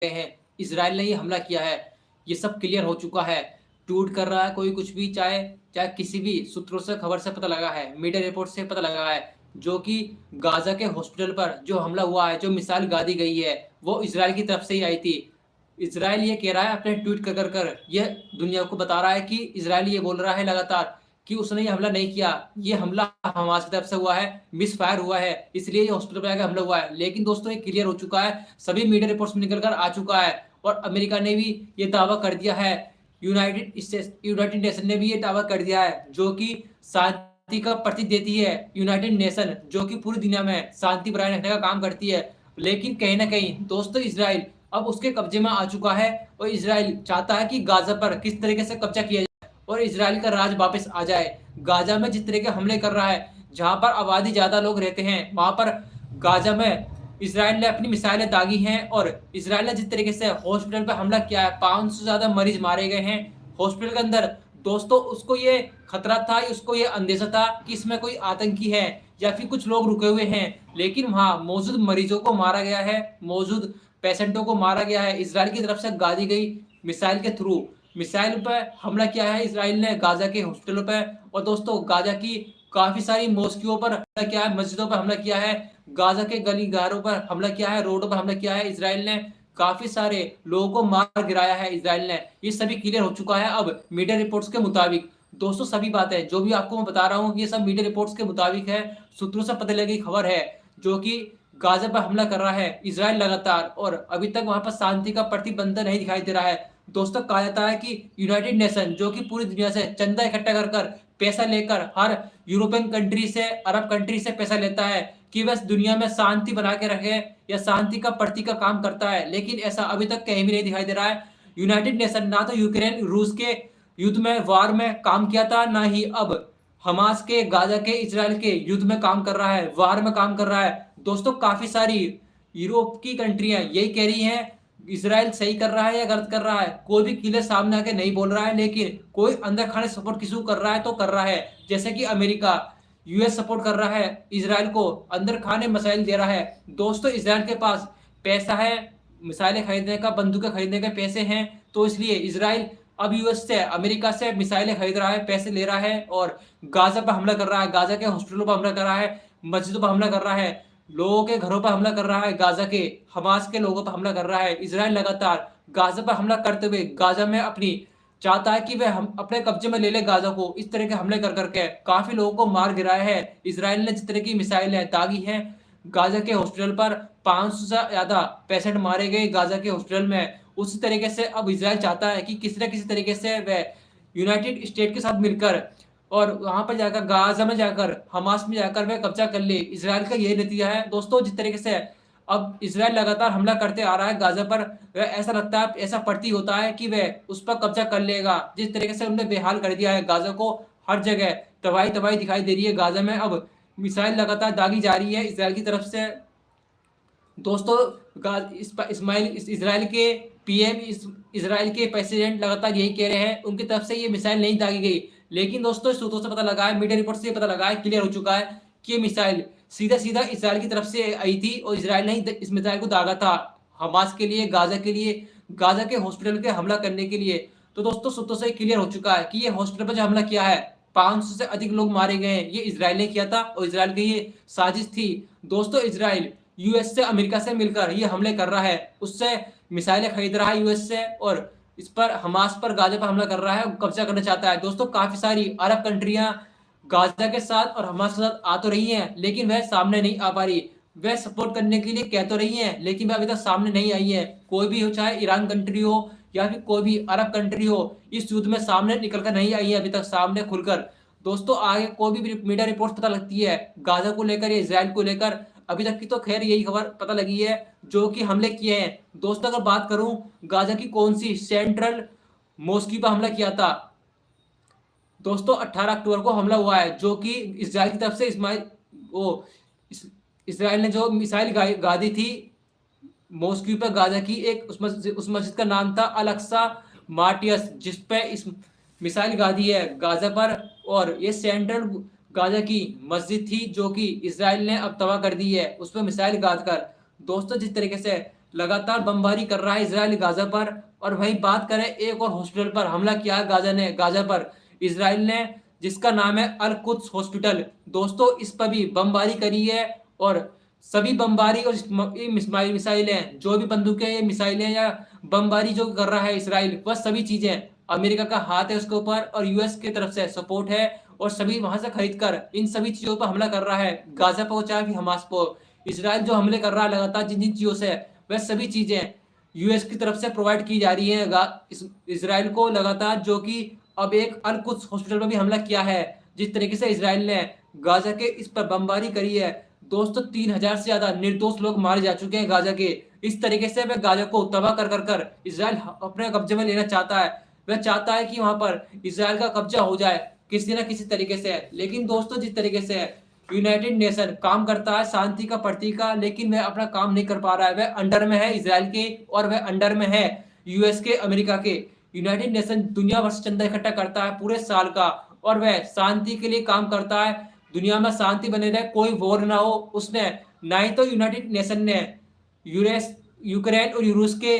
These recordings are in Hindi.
हैं, इज़राइल ने ये हमला किया है, ये सब क्लियर हो चुका है। ट्वीट कर रहा है कोई कुछ भी, चाहे चाहे किसी भी सूत्रों से खबर से पता लगा है, मीडिया रिपोर्ट से पता लगा है, जो कि गाज़ा के हॉस्पिटल पर जो हमला हुआ है, जो मिसाइल दागी गई है, वो इज़राइल की तरफ से ही आई थी। इज़राइल ये कह रहा है अपने ट्वीट कर ये दुनिया को बता रहा है कि इज़राइल ये बोल रहा है लगातार कि उसने ये हमला नहीं किया, ये हमला हमास की तरफ से हुआ है, मिसफायर हुआ है, इसलिए ये हॉस्पिटल पे आके हमला हुआ है। लेकिन दोस्तों ये क्लियर हो चुका है, सभी मीडिया रिपोर्ट्स में निकल कर आ चुका है और अमेरिका ने भी ये दावा कर दिया है, यूनाइटेड नेशन ने भी ये दावा कर दिया है, जो कि शांति का प्रतीक देती है। यूनाइटेड नेशन जो कि पूरी दुनिया में शांति बनाए रखने का काम करती है। लेकिन कहीं न कहीं दोस्तों इज़राइल अब उसके कब्जे में आ चुका है और इज़राइल चाहता है कि गाज़ा पर किस तरीके से कब्जा किया जाए और इज़राइल का राज वापस आ जाए। गाज़ा में जिस तरह के हमले कर रहा है, जहाँ पर आबादी ज़्यादा लोग रहते हैं, वहाँ पर गाज़ा में इज़राइल ने अपनी मिसाइलें दागी हैं और इज़राइल ने जिस तरीके से हॉस्पिटल पे हमला किया है, 500 से ज़्यादा मरीज़ मारे गए हैं हॉस्पिटल के अंदर। दोस्तों उसको ये खतरा था, उसको ये अंदेशा था कि इसमें कोई आतंकी है या फिर कुछ लोग रुके हुए हैं, लेकिन वहाँ मौजूद मरीज़ों को मारा गया है, मौजूद पेशेंटों को मारा गया है इज़राइल की तरफ से दागी गई मिसाइल के थ्रू। मिसाइल पे हमला किया है इज़राइल ने गाज़ा के हॉस्पिटलों पे और दोस्तों गाज़ा की काफ़ी सारी मॉस्कियों पर हमला किया है, मस्जिदों पर हमला किया है, गाज़ा के गली-गारों पर हमला किया है, रोडों पर हमला किया है इज़राइल ने, काफ़ी सारे लोगों को मार गिराया है इज़राइल ने। ये सभी क्लियर हो चुका है अब मीडिया रिपोर्ट्स के मुताबिक। दोस्तों सभी बातें जो भी आपको मैं बता रहा हूँ, ये सब मीडिया रिपोर्ट्स के मुताबिक है, सूत्रों से पता लगी खबर है, जो कि गाज़ा पर हमला कर रहा है इज़राइल लगातार और अभी तक वहाँ पर शांति का प्रतिबंध नहीं दिखाई दे रहा है। दोस्तों कहा जाता है कि यूनाइटेड नेशन जो कि पूरी दुनिया से चंदा इकट्ठा कर पैसा लेकर हर यूरोपियन कंट्री से, अरब कंट्री से पैसा लेता है कि वह दुनिया में शांति बना के रखे या शांति का प्रतीक का काम करता है, लेकिन ऐसा अभी तक कहीं भी नहीं दिखाई दे रहा है। यूनाइटेड नेशन ना तो यूक्रेन रूस के युद्ध में, वार में काम किया था, ना ही अब हमास के, गाज़ा के, इज़राइल के युद्ध में काम कर रहा है, वार में काम कर रहा है। दोस्तों काफ़ी सारी यूरोप की कंट्रियाँ यही कह रही हैं, इज़राइल सही कर रहा है या गलत कर रहा है। कोई भी क्लियर सामने आके नहीं बोल रहा है, लेकिन कोई अंदर खाने सपोर्ट किसी को कर रहा है तो कर रहा है। जैसे कि अमेरिका, यूएस सपोर्ट कर रहा है इज़राइल को, अंदर खाने मिसाइल दे रहा है। दोस्तों इज़राइल के पास पैसा है, मिसाइलें खरीदने का, बंदूकें खरीदने के पैसे हैं, तो इसलिए इज़राइल अब यूएस से, अमेरिका से मिसाइलें खरीद रहा है, पैसे ले रहा है और गाज़ा पर हमला कर रहा है, गाज़ा के हॉस्पिटलों पर हमला कर रहा है, मस्जिदों पर हमला कर रहा है, लोगों के घरों पर हमला कर रहा है, गाज़ा के हमास के लोगों पर हमला कर रहा है। इज़राइल लगातार गाज़ा पर हमला करते हुए गाज़ा में अपनी चाहता है कि वह हम अपने कब्जे में ले ले गाज़ा को। इस तरह के हमले कर के काफ़ी लोगों को मार गिराया है। इज़राइल ने जिस तरह की मिसाइलें दागी हैं गाज़ा के हॉस्पिटल पर, 500 से ज़्यादा पेशेंट मारे गए गाज़ा के हॉस्पिटल में। उसी तरीके से अब इज़राइल चाहता है कि किसी न किसी तरीके से वह यूनाइटेड स्टेट के साथ मिलकर और वहाँ पर जाकर, गाज़ा में जाकर, हमास में जाकर वह कब्ज़ा कर ले। इज़राइल का यही नतीजा है। दोस्तों जिस तरीके से अब इज़राइल लगातार हमला करते आ रहा है गाज़ा पर, वह ऐसा लगता है, ऐसा प्रतीत होता है कि वह उस पर कब्ज़ा कर लेगा। जिस तरीके से उन्होंने बेहाल कर दिया है गाज़ा को, हर जगह तबाही-तबाही दिखाई दे रही है गाज़ा में। अब मिसाइल लगातार दागी जा रही है इज़राइल की तरफ से। दोस्तों इज़राइल के पीएम, इज़राइल के प्रेसिडेंट लगातार यही कह रहे हैं, उनकी तरफ से ये मिसाइल नहीं दागी गई। लेकिन दोस्तों सूत्रों से पता लगा है, मीडिया रिपोर्ट से ये पता लगा है, क्लियर हो चुका है कि ये मिसाइल सीधा-सीधा इज़राइल की तरफ से आई थी और इज़राइल ने ही इस मिसाइल को दागा था हमास के लिए, गाज़ा के लिए, गाज़ा के हॉस्पिटल पे हमला करने के लिए। तो दोस्तों सूत्रों से क्लियर हो चुका है कि ये हॉस्पिटल पर जो हमला किया है, 500 से अधिक लोग मारे गए हैं, ये इज़राइल ने किया था और इज़राइल की ये साजिश थी। दोस्तों इज़राइल यूएस से, अमेरिका से मिलकर ये हमले कर रहा है, उससे मिसाइलें खरीद रहा है यूएस से और इस पर, हमास पर, गाज़ा पर हमला कर रहा है, कब्जा करना चाहता है। दोस्तों काफ़ी सारी अरब कंट्रियाँ गाज़ा के साथ और हमास के साथ आ तो रही हैं, लेकिन वह सामने नहीं आ पा रही। वह सपोर्ट करने के लिए कह तो रही हैं, लेकिन वह अभी तक सामने नहीं आई है। कोई भी हो, चाहे ईरान कंट्री हो या फिर कोई भी अरब कंट्री हो, इस युद्ध में सामने निकल कर नहीं आई है अभी तक सामने खुलकर। दोस्तों आगे कोई भी मीडिया रिपोर्ट पता लगती है गाज़ा को लेकर या इज़राइल को लेकर, अभी तक की तो खैर यही खबर पता लगी है जो कि हमले किए हैं। दोस्तों अगर बात करूं गाज़ा की, कौन सी सेंट्रल मॉस्की पर हमला किया था, दोस्तों 18 अक्टूबर को हमला हुआ है, जो कि इज़राइल की तरफ से इज़राइल ने जो मिसाइल दागी थी मॉस्क्यू पे, गाज़ा की एक उस मस्जिद का नाम था अल अक्सा मार्टियस, जिस पे इस मिसाइल दागी है गाज़ा पर और ये सेंट्रल गाज़ा की मस्जिद थी जो कि इज़राइल ने अब तबाह कर दी है, उस पे मिसाइल दाग कर। दोस्तों जिस तरीके से लगातार बमबारी कर रहा है इजराइल गाजा पर। और वहीं बात करें एक और हॉस्पिटल पर हमला किया है गाजा पर इजराइल ने, जिसका नाम है अल कुद्स हॉस्पिटल। दोस्तों इस पर भी बमबारी करी है। और सभी बमबारी और मिसाइलें, जो भी बंदूकें या मिसाइलें या बमबारी जो कर रहा है इसराइल, वह सभी चीजें अमेरिका का हाथ है उसके ऊपर और यूएस की तरफ से सपोर्ट है। और सभी वहां से खरीद कर इन सभी चीजों पर हमला कर रहा है, गाजा पर चाहे फिर हमास पर। इसराइल जो हमले कर रहा है लगातार जिन जिन चीजों से, वह सभी चीजें यूएस की तरफ से प्रोवाइड की जा रही है इसराइल को लगातार। जो कि अब एक अल कुद्स हॉस्पिटल पर भी हमला किया है। जिस तरीके से इसराइल ने गाजा के इस पर बमबारी करी है दोस्तों, 3,000 से ज्यादा निर्दोष लोग मारे जा चुके हैं गाजा के। इस तरीके से वह गाजा को तबाह कर इसराइल अपने कब्जे में लेना चाहता है। वह चाहता है कि वहां पर इसराइल का कब्जा हो जाए किसी न किसी तरीके से। लेकिन दोस्तों जिस तरीके से यूनाइटेड नेशन काम करता है शांति का प्रतीक का, लेकिन वह अपना काम नहीं कर पा रहा है। वह अंडर में है इसराइल के और वह अंडर में है यूएस के, अमेरिका के। यूनाइटेड नेशन दुनिया भर से चंदा इकट्ठा करता है पूरे साल का और वह शांति के लिए काम करता है। दुनिया में शांति बने रहे, कोई वॉर ना हो। उसने ना ही तो यूनाइटेड नेशन ने यूक्रेन और रूस के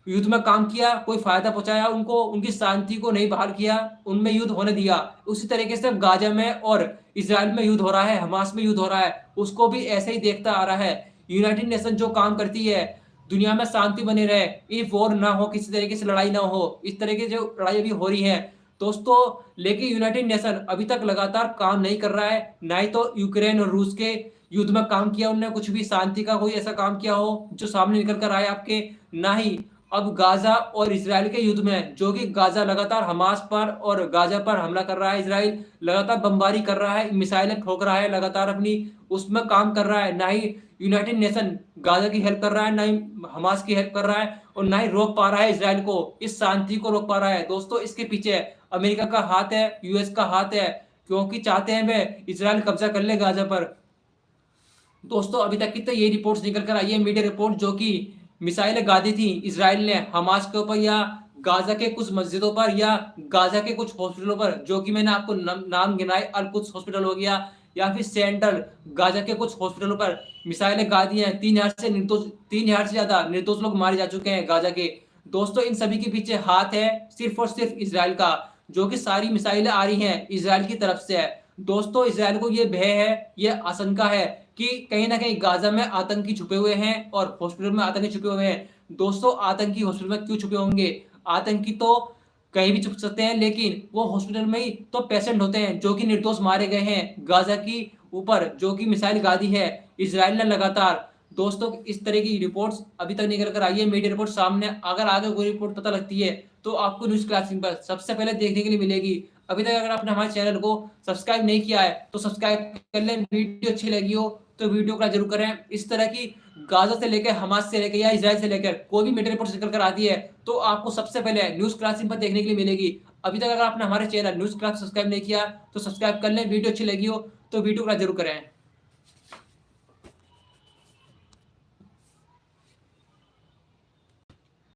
युद्ध में काम किया, कोई फायदा पहुंचाया उनको, उनकी शांति को नहीं बहाल किया, उनमें युद्ध होने दिया। उसी तरीके से गाजा में और इसराइल में युद्ध हो रहा है, हमास में युद्ध हो रहा है, उसको भी ऐसे ही देखता आ रहा है। यूनाइटेड नेशन जो काम करती है दुनिया में शांति बने रहे, ये वॉर ना हो, किसी तरीके से लड़ाई ना हो, इस तरह की जो लड़ाई अभी हो रही है दोस्तों। लेकिन यूनाइटेड नेशन अभी तक लगातार काम नहीं कर रहा है। ना ही तो यूक्रेन और रूस के युद्ध में काम किया उन्होंने, कुछ भी शांति का कोई ऐसा काम किया हो जो सामने निकल कर आए आपके, ना ही अब गाजा और इसराइल के युद्ध में, जो कि गाजा लगातार हमास पर और गाजा पर हमला कर रहा है, इसराइल लगातार बमबारी कर रहा है, मिसाइलें ठोक रहा है लगातार अपनी, उसमें काम कर रहा है। ना ही यूनाइटेड नेशन गाजा की हेल्प कर रहा है, ना ही हमास की हेल्प कर रहा है, और ना ही रोक पा रहा है इसराइल को, इस शांति को रोक पा रहा है। दोस्तों इसके पीछे अमेरिका का हाथ है, यूएस का हाथ है, क्योंकि चाहते हैं वे इसराइल कब्जा कर ले गाजा पर। दोस्तों अभी तक की तो ये रिपोर्ट्स निकल कर आई है, मीडिया रिपोर्ट, जो कि मिसाइलें गादी थी इसराइल ने हमास के ऊपर या गाजा के कुछ मस्जिदों पर या गाजा के कुछ हॉस्पिटलों पर, जो कि मैंने आपको नाम गिनाए, अल कुद्स हॉस्पिटल हो गया या फिर सेंट्रल गाजा के कुछ हॉस्पिटलों पर मिसाइलें गादी हैं। 3,000 से ज्यादा निर्दोष लोग मारे जा चुके हैं गाजा के। दोस्तों इन सभी के पीछे हाथ है सिर्फ और सिर्फ इसराइल का, जो कि सारी मिसाइलें आ रही हैं इसराइल की तरफ से है। दोस्तों इसराइल को ये भय है, ये आशंका है कि कहीं ना कहीं गाजा में आतंकी छुपे हुए हैं और हॉस्पिटल में आतंकी छुपे हुए हैं। दोस्तों आतंकी हॉस्पिटल में क्यों छुपे होंगे? आतंकी तो कहीं भी छुप सकते हैं, लेकिन वो हॉस्पिटल में ही तो पेशेंट होते हैं जो कि निर्दोष मारे गए हैं गाजा की ऊपर, जो कि मिसाइल गादी है इसराइल ने लगातार। दोस्तों इस तरह की रिपोर्ट्स अभी तक निकल कर आई है, मीडिया रिपोर्ट सामने। अगर आगे कोई रिपोर्ट पता लगती है तो आपको न्यूज क्लासिंग पर सबसे पहले देखने के लिए मिलेगी। अभी तक अगर आपने हमारे चैनल को सब्सक्राइब नहीं किया है तो सब्सक्राइब कर लें। वीडियो अच्छी लगी हो तो वीडियो को जरूर करें। इस तरह की गाजा से लेकर हमास से लेकर या इजराइल से लेकर कोई भी मीडिया रिपोर्ट निकल कर आती है तो आपको सबसे पहले न्यूज क्लासिंग पर देखने के लिए मिलेगी। अभी तक अगर आपने हमारे चैनल न्यूज क्लास सब्सक्राइब नहीं किया तो सब्सक्राइब कर लें। वीडियो अच्छी लगी हो तो वीडियो को जरूर करें।